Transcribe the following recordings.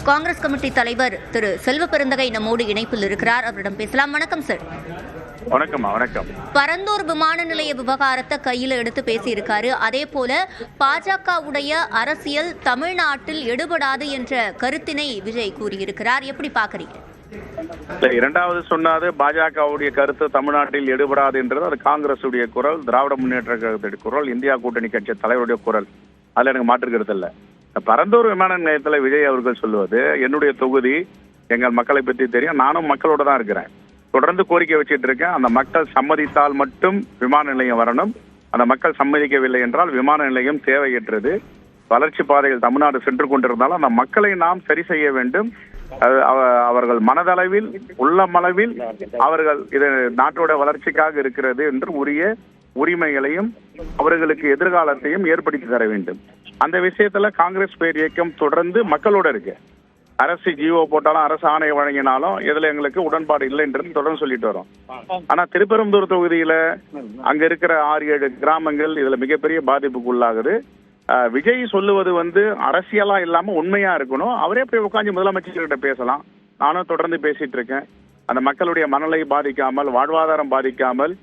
Congress committee தலைவர் திரு செல்வ பெருந்தகை நம்மோடு இணைப்பில் இருக்கிறார். அவரிடம் பேசலாம். வணக்கம் சார். வணக்கம். வணக்கம். பரந்தூர் விமான நிலைய விவகாரத்தை கையில் எடுத்து பேசியிருக்காரு. அதே போல பாஜகவுடைய அரசியல் தமிழ்நாட்டில் எடுபடாது என்ற கருத்தினை விஜய் கூறியிருக்கிறார். எப்படி பாக்குறீங்க? இரண்டாவது சொன்னது பாஜகவுடைய கருத்து தமிழ்நாட்டில் எடுபடாது என்றது அது காங்கிரசுடைய குரல், திராவிட முன்னேற்ற கழகத்துடைய குரல், இந்தியா கூட்டணி கட்சி தலைவருடைய குரல். அதுல எனக்கு மாற்று கருத்து இல்லை. பரந்தூர் விமான நிலையத்தில் விஜய் அவர்கள் சொல்லுவது என்னுடைய தொகுதி, எங்கள் மக்களை பற்றி தெரியும், நானும் மக்களோட தான் இருக்கிறேன், தொடர்ந்து கோரிக்கை வச்சுட்டு இருக்கேன். அந்த மக்கள் சம்மதித்தால் மட்டும் விமான நிலையம் வரணும், அந்த மக்கள் சம்மதிக்கவில்லை என்றால் விமான நிலையம் தேவையற்றது. வளர்ச்சி பாதையில் தமிழ்நாடு சென்று கொண்டிருந்தாலும் அந்த மக்களை நாம் சரி செய்ய வேண்டும். அவர்கள் மனதளவில் உள்ளமளவில் அவர்கள் இது நாட்டோட வளர்ச்சிக்காக இருக்கிறது என்று உரிய உரிமைகளையும் அவர்களுக்கு எதிர்காலத்தையும் ஏற்படுத்தி தர வேண்டும். அந்த விஷயத்துல காங்கிரஸ் பேர் இயக்கம் தொடர்ந்து மக்களோட இருக்கு. அரசு ஜிஓ போட்டாலும் அரசு ஆணை வழங்கினாலும் இதுல எங்களுக்கு உடன்பாடு இல்லைன்றது தொடர்ந்து சொல்லிட்டு வரோம். ஆனா திருப்பெரும்புதூர் தொகுதியில அங்க இருக்கிற 6-7 கிராமங்கள் இதுல மிகப்பெரிய பாதிப்புக்கு உள்ளாகுது. விஜய் சொல்லுவது அரசியலா இல்லாம உண்மையா இருக்கணும். அவரே போய் உட்காந்து முதலமைச்சர்கிட்ட பேசலாம். நானும் தொடர்ந்து பேசிட்டு இருக்கேன். அந்த மக்களுடைய மனநிலை பாதிக்காமல், வாழ்வாதாரம் பாதிக்காமல்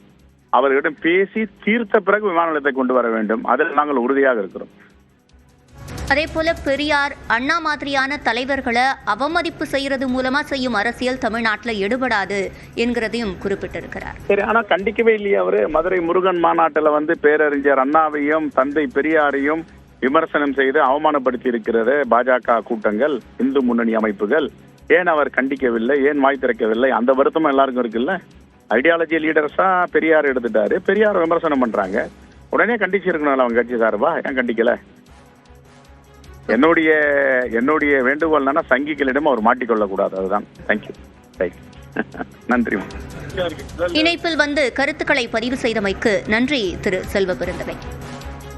அவர்களிடம் பேசி தீர்த்த பிறகு விமான நிலையத்தை கொண்டு வர வேண்டும். அதில் நாங்கள் உறுதியாக இருக்கிறோம். அதே போல பெரியார், அண்ணா மாதிரியான தலைவர்களை அவமதிப்பு செய்யறது மூலமா செய்யும் அரசியல் தமிழ்நாட்டில் எடுபடாது என்கிறதையும் குறிப்பிட்டிருக்கிறார். சரி, ஆனா கண்டிக்கவே இல்லையே அவரு. மதுரை முருகன் மாநாட்டில் பேரறிஞர் அண்ணாவையும் தந்தை பெரியாரையும் விமர்சனம் செய்து அவமானப்படுத்தி இருக்கிறது பாஜக கூட்டங்கள், இந்து முன்னணி அமைப்புகள். ஏன் அவர் கண்டிக்கவில்லை, ஏன் வாய் திறக்கவில்லை? அந்த வருத்தமும் எல்லாருக்கும் இருக்குல்ல. ஐடியாலஜி லீடர்ஸா பெரியார் எடுத்துட்டாரு, பெரியார் விமர்சனம் பண்றாங்க, உடனே கண்டிச்சு இருக்கணும் அவங்க கட்சி சார்பா. ஏன் கண்டிக்கல? என்னுடைய வேண்டுகோள் என்னன்னா சங்கிகளிடம் அவர் மாட்டிக்கொள்ளக்கூடாது. அதுதான். தேங்க்யூ. நன்றி. இணைப்பில் கருத்துக்களை பதிவு செய்தமைக்கு நன்றி திரு செல்வ பெருந்தகை.